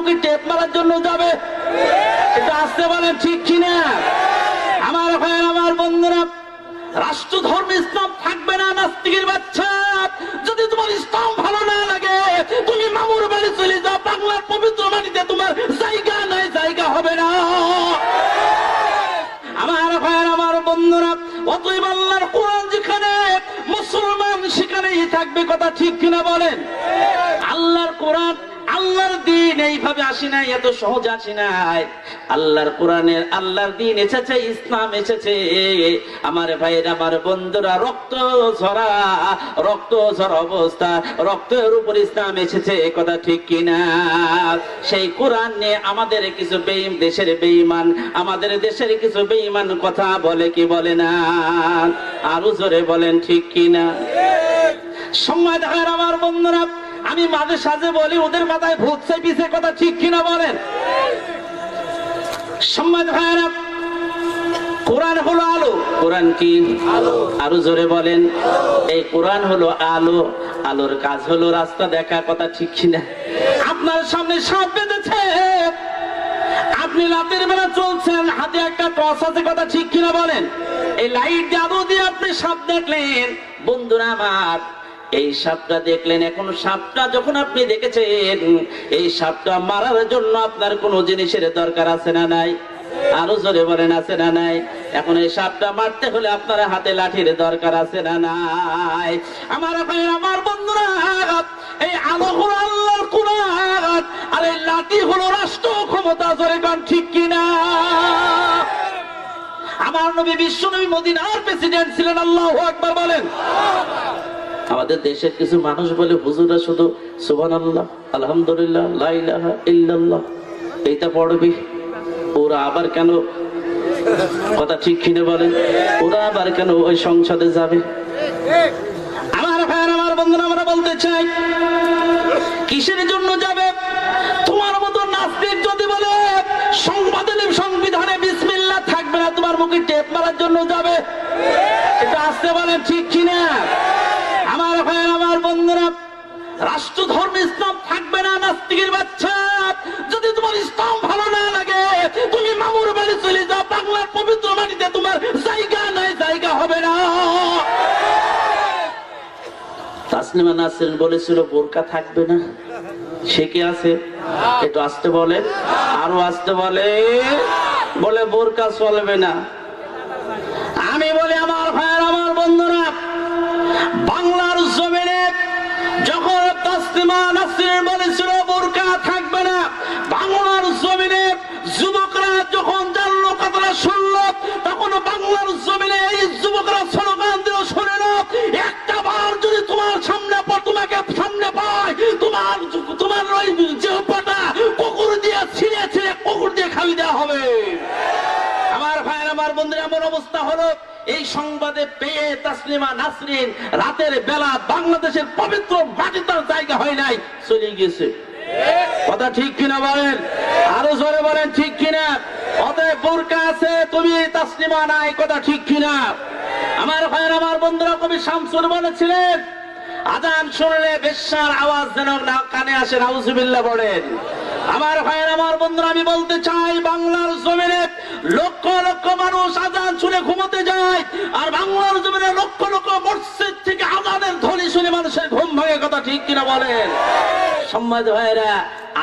মুখে টেপ মারার জন্য যাবে। এটা আসতে বলেন ঠিক কিনা? আমার ভাইয়ের, আমার বন্ধুরা, রাষ্ট্র ধর্ম ইসলাম থাকবে না। নাস্তিকের বাচ্চা, যদি তোমার ইসলাম ভালো না লাগে তুমি মামুর বাড়ি চলে যাও। বাংলার পবিত্র মাটিতে তোমার জায়গা নাই, জায়গা হবে না। আমার ভাইয়ের, আমার বন্ধুরা, অতএব আল্লাহর কোরআন যেখানে মুসলমান সেখানেই থাকবে। কথা ঠিক কিনা বলেন? আল্লাহর কোরআন, আল্লাহর দিন এইভাবে আসি নাই, এত সহজ আসি নাই। আল্লাহর কোরআনের, আল্লাহর দিন এসেছে, ইসলাম এসেছে। আমার ভাইয়ের, আমার বন্ধুরা, রক্ত ঝরা অবস্থা, রক্তের উপর ইসলাম এসেছে। কথা ঠিক কিনা? সেই কোরআন নিয়ে আমাদের কিছু দেশের বেঈমান, আমাদের দেশের কিছু বেঈমান কথা বলে কি বলে না? আরো জোরে বলেন ঠিক কিনা? সময় দেখার আমার বন্ধুরা, আমি মাঝে সাঝে বলি ওদের মাথায় ভূত চাপিছে। কথা ঠিক কিনা বলেন? সম্মানিত ভাইরা, কোরআন হলো আলো। কোরআন কি? আলো। আরো জোরে বলেন। এই কোরআন হলো আলো। আলোর কাজ হলো রাস্তা দেখা। কথা ঠিক কিনা? আপনার সামনে সাপ বেঁধেছে, আপনি রাতের বেলা চলছেন, হাতে একটা টর্চ আছে। কথা ঠিক কিনা বলেন? এই লাইট আলো দিয়ে আপনি সাপ দেখলেন। বন্ধুরা আমার, এই সাপটা দেখলেন। এখন সাপটা যখন আপনি দেখেছেন, এই সাপটা মারার জন্য আপনার কোন জিনিসের দরকার আছে না নাই? আরো জোরে বলেন, আছে না নাই? এখন এই সাপটা মারতে হলে আপনার হাতে লাঠির দরকার আছে না নাই? আমার ভাই, আমার বন্ধুরা, এই আলো হলো আল্লাহর কোরআন, আর এই লাঠি হলো রাষ্ট্র ক্ষমতা। জোরে গান ঠিক কিনা? আমার নবী, বিশ্ব নবী, মদিনার প্রেসিডেন্ট ছিলেন। আল্লাহু আকবার বলেন। আমাদের দেশের কিছু মানুষ বলে হুজুরা শুধু সুবহানাল্লাহ, আলহামদুলিল্লাহ, লা ইলাহা ইল্লাল্লাহ এইটা পড়বি। ওরা আবার কেন, কথা ঠিক কিনা বলেন, ওরা আবার কেন ওই সংসদে যাবে? আমার ভাইয়ের, আমার বন্ধুরা, আমরা বলতে চাই, কিসের জন্য যাবে? তোমার মতো নাস্তিক যদি বলে সংবিধানে বিসমিল্লাহ থাকবে না, তোমার মুখে টেপ মারার জন্য যাবে। এটা আসতে বলেন ঠিক কিনা? আমার ভাইয়ের, আমার বন্ধুরা, রাষ্ট্র ধর্ম ইসলাম থাকবে না। নাস্তিকের বাচ্চা, যদি তোমার ইসলাম ভালো না লাগে তুমি মামুর বাড়ি চলে যাও। বাংলার পবিত্র মাটিতে তোমার জায়গা নাই, জায়গা হবে না। তাসলিমা নাসরিন বলেছিল বোরকা থাকবে না, সে কি আছে? একটু আসতে বলে, আরো আসতে বলে, বলে বোরকা চলবে না। আমি বলি আমার ভাইয়ের, আমার বন্ধুরা, বাংলার জমিনে যখন তাসলিমা নাসরিন বলেছিল বোরকা থাকবে না, বাংলার জমিনে যুবকরা যখন জানলো, কথাটা শুনলো, তখন বাংলার জমিনে এই যুবকরা স্লোগান দিল, শুনে না, একটা বার যদি তোমার সামনে তোমাকে সামনে পায়, তোমার ওই জিহ্বাটা কুকুর দিয়ে ছিঁড়ে ছিঁড়ে কুকুর দিয়ে খাবি দেওয়া হবে। আমার ভাইয়ের, আমার বন্ধুরা, এমন অবস্থা হলো, এই সংবাদে পেয়ে তাসলিমা নাসরিন রাতের বেলা বাংলাদেশের পবিত্র মাটিতে জায়গা হয় নাই, চলে গেছে। কথা ঠিক কিনা বলেন? আরো জোরে বলেন ঠিক কিনা? অতএব বোরকা আছে, তুমি তাসলিমা নাই। কথা ঠিক কিনা? আমার ভাইয়ের, আমার বন্ধুরা, কবি শামসুল বলেছিলেন, আজান শুনলে বেশ্যার আওয়াজ যেন না কানে আসে, নাউজুবিল্লাহ বলেন। আমার ভাইয়ের, আমার বন্ধুরা, আমি বলতে চাই, বাংলার জমিনে লক্ষ লক্ষ মানুষ আজান শুনে ঘুমোতে যায়, আর বাংলার জমিনে লক্ষ লক্ষ মসজিদ থেকে আজানের ধ্বনি শুনে মানুষের ঘুম ভাঙে। কথা ঠিক কিনা বলেন? সম্মানিত ভাইয়েরা,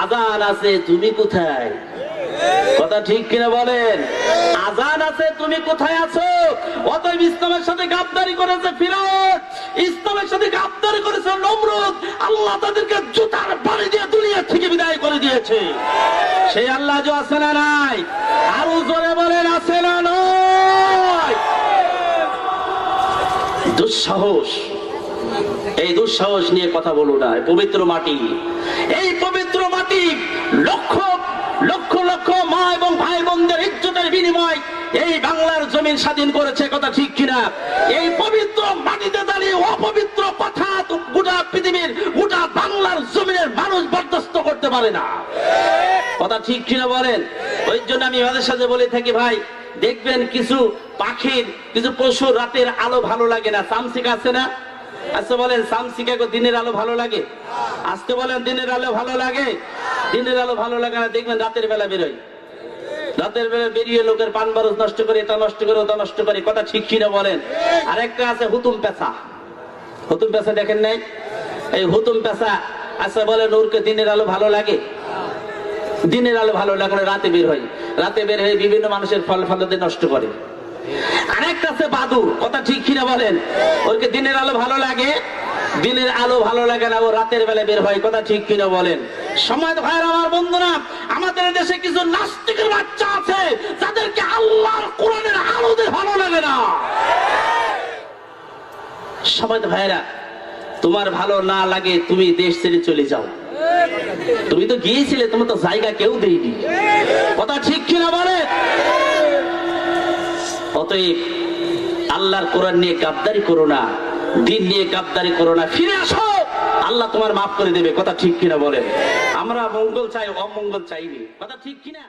আজান আছে, তুমি কোথায়? কথা ঠিক কিনা বলেন? আজান আছে, তুমি কোথায় আছো? অতএব ইসলামের সাথে গাদ্দারি করেছে ফিরআউন, ইসলামের সাথে গাদ্দারি করেছে নমরুদ। আল্লাহ তাদেরকে জুতার বাড়ি দিয়ে দুনিয়া থেকে বিদায় করে দিয়েছে। সেই আল্লাহ যে আছে না নাই? আরো জোরে বলেন, আছে না নয়? দুঃসাহস, এই দুঃসাহস নিয়ে কথা বলো না। পবিত্র মাটি, এই পবিত্র মাটি লক্ষ লক্ষ লক্ষ মা এবং ভাই বোনদের ইজ্জতের বিনিময় এই বাংলার জমিন স্বাধীন করেছে। কথা ঠিক কিনা? এই পবিত্র মাটিতে দাঁড়িয়ে অপবিত্র কথা গোটা পৃথিবীর, গোটা বাংলার জমিনের মানুষ বরদাস্ত করতে পারে না। কথা ঠিক কিনা বলেন? ওই জন্য আমি মাঝে সাথে বলে থাকি, ভাই দেখবেন কিছু পাখির, কিছু পশুর রাতের আলো ভালো লাগে না। চামচিকা আছে না? আচ্ছা বলেন, চামচিকা দিনের আলো ভালো লাগে? আসতে বলেন, দিনের আলো ভালো লাগে? দিনের আলো ভালো লাগে না, দেখবেন রাতের বেলা বেরোয়, রাতের বেলা বেরিয়ে লোকের পান বারুদ নষ্ট করে, এটা নষ্ট করে, ওটা নষ্ট করে, কথা ঠিক কিনা বলেন? আরেকটা আছে হুতুম পেশা। হুতুম পেশা দেখেন নাই? এই হুতুম পেশা আচ্ছা বলেন, ওরকে দিনের আলো ভালো লাগে? দিনের আলো ভালো লাগে না, রাতে বের হয়, রাতে বের হয়ে বিভিন্ন মানুষের ফল ফলাদি নষ্ট করে। আরেকটা আছে বাদুর, কথা ঠিক কিনা বলেন? ওরকে দিনের আলো ভালো লাগে? দিনের আলো ভালো লাগে না, ও রাতের বেলা বের হয়, কথা ঠিক কিনা বলেন? সময় ভাইয়ের আমার বন্ধুরা, আমাদের দেশে কিছু নাস্তিকের বাচ্চা আছে যাদেরকে আল্লাহর কোরআনের আলোতে ভালো লাগে না। সময় ভাইয়েরা, তোমার ভালো না লাগে তুমি দেশ ছেড়ে চলে যাও। তুমি তো গিয়েছিলে, তোমার তো জায়গা কেউ দেয়নি, কথা ঠিক কিনা বলে? অতএব আল্লাহর কোরআন নিয়ে গাদ্দারি করো না, দিন নিয়ে গাদ্দারি করো না, ফিরে আসো, আল্লাহ তোমার মাফ করে দেবে, কথা ঠিক কিনা বলেন? আমরা মঙ্গল চাই, অমঙ্গল চাইনি, কথা ঠিক কিনা?